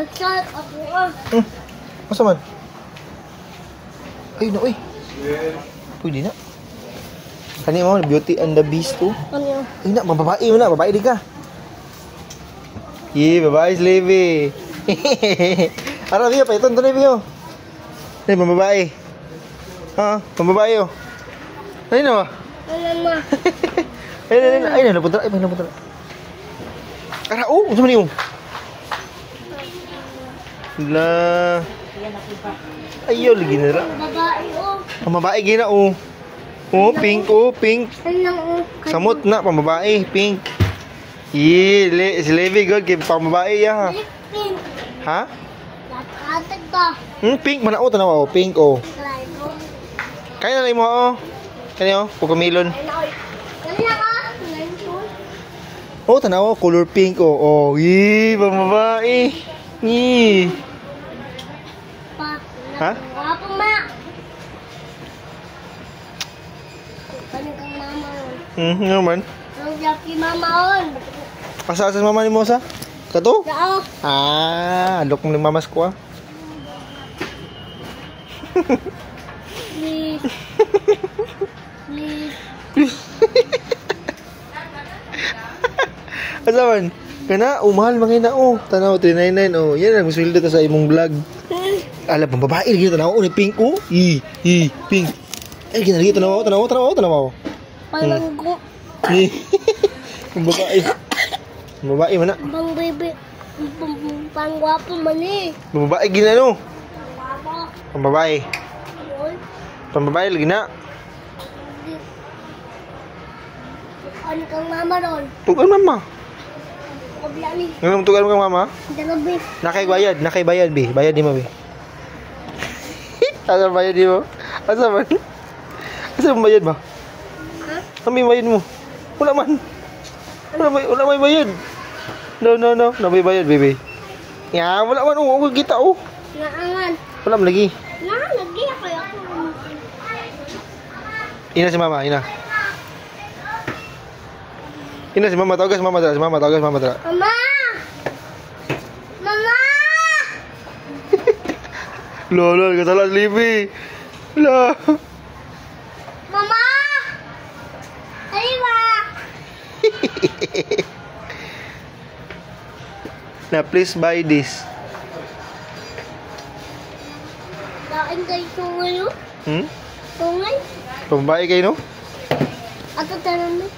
Mag-chat ako ah. Masa man? Ay, na, uy. Pwede na. Kani mo, Beauty and the Beast to. Ano? Ay na, babae mo na. Babae di ka. Babae Slevy. Ara, Bio, pa ito. Ito na, Bio. Ay, pambabae. Pambabae, oh. Ay na ba? Ano ma? Ay na, napunta. Ay, napunta. Ara, oh, ano man yun? La. Ayaw, lagi na ra. Babae oh. Pambabae, gina, oh. Oh, pink, oh, pink. Ano oh? Samot na, pambabae, pink. Si Levi, God, kay pambabae, ya. Pink. Ha? Latag ka. Pink, man ako, tanawa, oh, pink, oh. Kaya na mo, oh. Kaya oh, pukamilon. Kaya ka? Oh, tanawa, color pink, oh. Oh, pambabae. Ha? Apa ma? Ano kang mama on? Ano man? Ano si mama on? Asa mama ni mo sa? Kato? Dao. Alok mo ni mamas ko, ah. Please. Please. Asa man? Kana, mahal mga ina, oh. Tanaw, 399, oh. Yan, nagmuswildo ta sa imong vlog. Alam, pang babae, lagi na tanaw, oh, ni pink, oh. Pink. Ay, lagi na tanaw. Palanggo. Pang babae. Pang babae man na. Pang baby. Pang guwapo man eh. Pang babae, gina, no? Guwapo. Pang babae. Oy. Pang babae, lagi na. Ano kang mama doon? Tugan, mama. Kabila ni. Ngayon, tugan mo kang mama? Dalabi. Nakaibayad, be. Bayad di mo, be. Asa bayad di mo? Asa man? Asa mo bayad ba? Ha? Ano may bayad mo? Wala man. Wala may bayad. No. Wala may bayad, baby. Ya, wala man. Oh, kita, oh. Naangan. Wala man lagi. Lagi ako. Ina si mama, ina. Ina si mama, tawagas mama dara. Mama. Mama! Mama! Lolo, katalas libi. La. Mama! Arriba! Na, please buy this. Kain kayo tungay yun? Hmm? Tungay? Pambabae kayo, no? Ato tanan mo?